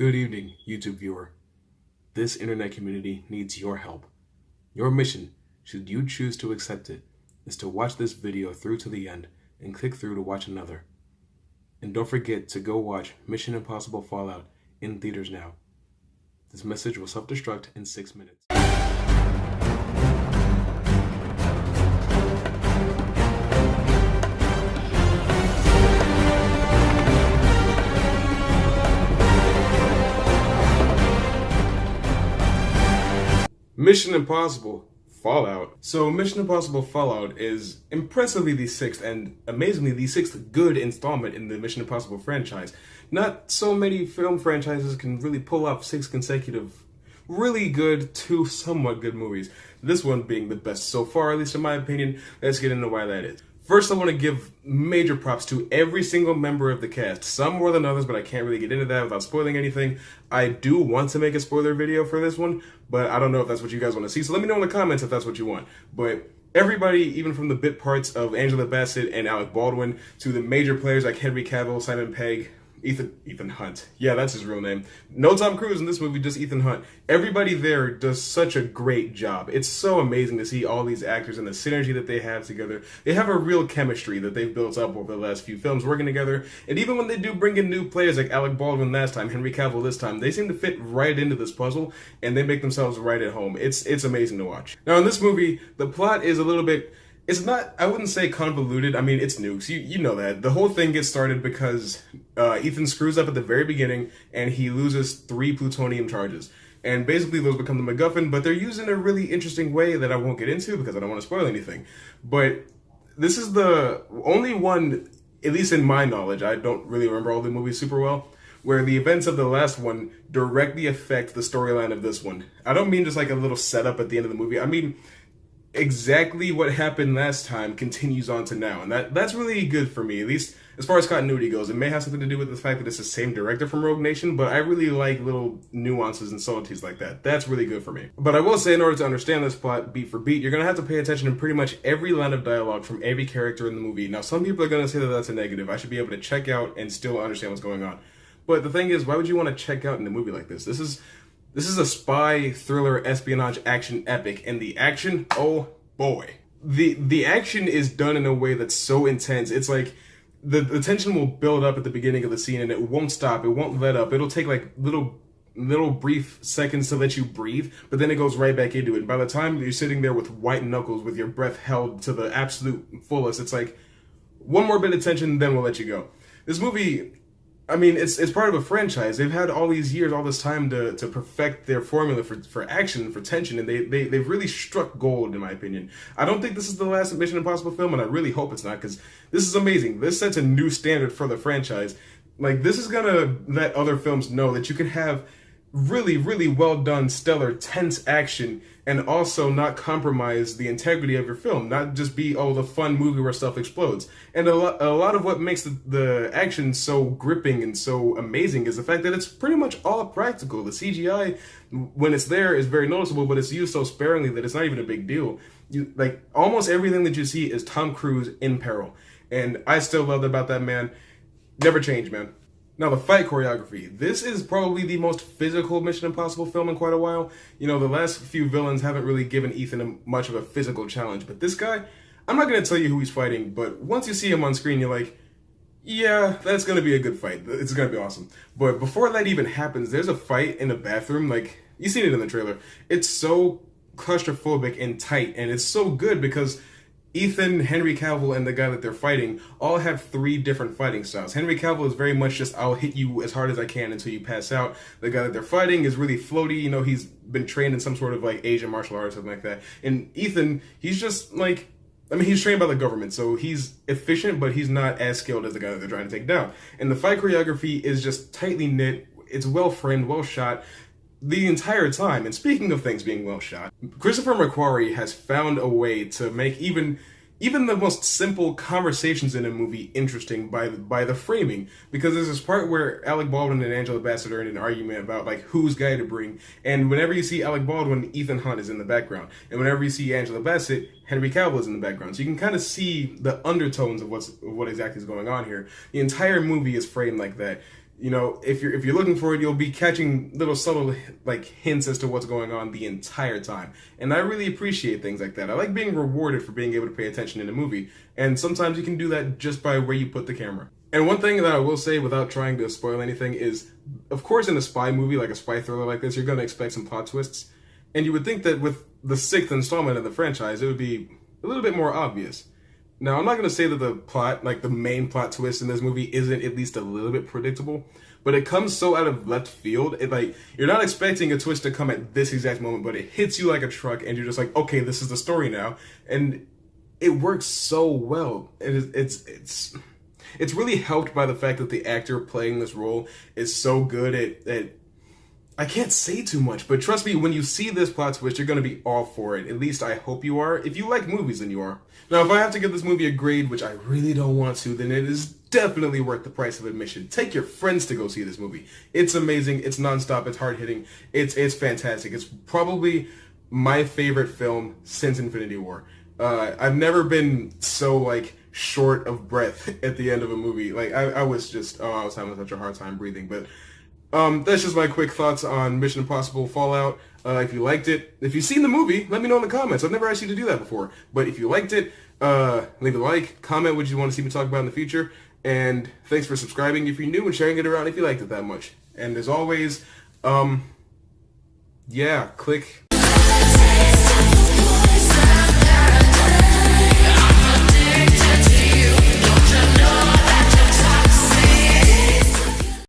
Good evening, YouTube viewer. This internet community needs your help. Your mission, should you choose to accept it, is to watch this video through to the end and click through to watch another. And don't forget to go watch Mission Impossible Fallout in theaters now. This message will self-destruct in 6 minutes. Mission Impossible Fallout. So Mission Impossible Fallout is impressively the sixth and amazingly the sixth good installment in the Mission Impossible franchise. Not so many film franchises can really pull off 6 consecutive really good to somewhat good movies. This one being the best so far, at least in my opinion. Let's get into why that is. First, I want to give major props to every single member of the cast. Some more than others, but I can't really get into that without spoiling anything. I do want to make a spoiler video for this one, but I don't know if that's what you guys want to see. So let me know in the comments if that's what you want. But everybody, even from the bit parts of Angela Bassett and Alec Baldwin to the major players like Henry Cavill, Simon Pegg, Ethan Hunt. Yeah, that's his real name. No Tom Cruise in this movie, just Ethan Hunt. Everybody there does such a great job. It's so amazing to see all these actors and the synergy that they have together. They have a real chemistry that they've built up over the last few films working together. And even when they do bring in new players like Alec Baldwin last time, Henry Cavill this time, they seem to fit right into this puzzle and they make themselves right at home. It's amazing to watch. Now in this movie, the plot is a little bit... It's not, I wouldn't say convoluted. I mean, it's nukes. You know that. The whole thing gets started because Ethan screws up at the very beginning and he loses 3 plutonium charges. And basically those become the MacGuffin, but they're used in a really interesting way that I won't get into because I don't want to spoil anything. But this is the only one, at least in my knowledge, I don't really remember all the movies super well, where the events of the last one directly affect the storyline of this one. I don't mean just like a little setup at the end of the movie. I mean, exactly what happened last time continues on to now, and that's really good for me, at least as far as continuity goes. It may have something to do with the fact that it's the same director from Rogue Nation, but I really like little nuances and subtleties like that. That's really good for me. But I will say, in order to understand this plot beat for beat, you're gonna have to pay attention to pretty much every line of dialogue from every character in the movie. Now, some people are gonna say that that's a negative. I should be able to check out and still understand what's going on. But the thing is, why would you want to check out in a movie like this? This is a spy, thriller, espionage, action epic, and the action, oh boy. The action is done in a way that's so intense. It's like, the tension will build up at the beginning of the scene, and it won't stop, it won't let up. It'll take like little brief seconds to let you breathe, but then it goes right back into it. And by the time you're sitting there with white knuckles, with your breath held to the absolute fullest, it's like, one more bit of tension, then we'll let you go. This movie, I mean, it's part of a franchise. They've had all these years, all this time to perfect their formula for action, for tension, and they've really struck gold, in my opinion. I don't think this is the last Mission Impossible film, and I really hope it's not, because this is amazing. This sets a new standard for the franchise. Like, this is gonna let other films know that you can have really, really well done, stellar, tense action and also not compromise the integrity of your film. Not just be, oh, the fun movie where stuff explodes. And a lot of what makes the action so gripping and so amazing is the fact that it's pretty much all practical. The CGI, when it's there, is very noticeable, but it's used so sparingly that it's not even a big deal. Like, almost everything that you see is Tom Cruise in peril. And I still love about that man. Never change, man. Now, the fight choreography. This is probably the most physical Mission Impossible film in quite a while. You know, the last few villains haven't really given Ethan much of a physical challenge, but this guy, I'm not going to tell you who he's fighting, but once you see him on screen, you're like, yeah, that's going to be a good fight. It's going to be awesome. But before that even happens, there's a fight in a bathroom. Like, you've seen it in the trailer. It's so claustrophobic and tight, and it's so good because Ethan, Henry Cavill, and the guy that they're fighting all have 3 different fighting styles. Henry Cavill is very much just, I'll hit you as hard as I can until you pass out. The guy that they're fighting is really floaty. You know, he's been trained in some sort of like Asian martial arts or something like that. And Ethan, he's just like, I mean, he's trained by the government, so he's efficient, but he's not as skilled as the guy that they're trying to take down. And the fight choreography is just tightly knit. It's well framed, well shot the entire time. And speaking of things being well shot, Christopher McQuarrie has found a way to make even the most simple conversations in a movie interesting by the framing, because there's this part where Alec Baldwin and Angela Bassett are in an argument about like whose guy to bring, and whenever you see Alec Baldwin, Ethan Hunt is in the background, and whenever you see Angela Bassett, Henry Cavill is in the background. So you can kind of see the undertones of what exactly is going on here. The entire movie is framed like that. if you're looking for it, you'll be catching little subtle like hints as to what's going on the entire time. And I really appreciate things like that. I like being rewarded for being able to pay attention in a movie, and sometimes you can do that just by where you put the camera. And one thing that I will say without trying to spoil anything is, of course, in a spy movie, like a spy thriller like this, you're going to expect some plot twists. And you would think that with the 6th installment of the franchise, it would be a little bit more obvious. Now, I'm not going to say that the plot, like the main plot twist in this movie, isn't at least a little bit predictable, but it comes so out of left field. You're not expecting a twist to come at this exact moment, but it hits you like a truck, and you're just like, okay, this is the story now. And it works so well. It's really helped by the fact that the actor playing this role is so good at I can't say too much, but trust me, when you see this plot twist, you're going to be all for it. At least I hope you are. If you like movies, then you are. Now, if I have to give this movie a grade, which I really don't want to, then it is definitely worth the price of admission. Take your friends to go see this movie. It's amazing. It's nonstop. It's hard-hitting. It's fantastic. It's probably my favorite film since Infinity War. I've never been so, short of breath at the end of a movie. I was having such a hard time breathing, but that's just my quick thoughts on Mission Impossible Fallout. If you liked it, if you've seen the movie, let me know in the comments. I've never asked you to do that before. But if you liked it, leave a like, comment what you want to see me talk about in the future. And thanks for subscribing if you're new and sharing it around if you liked it that much. And as always, click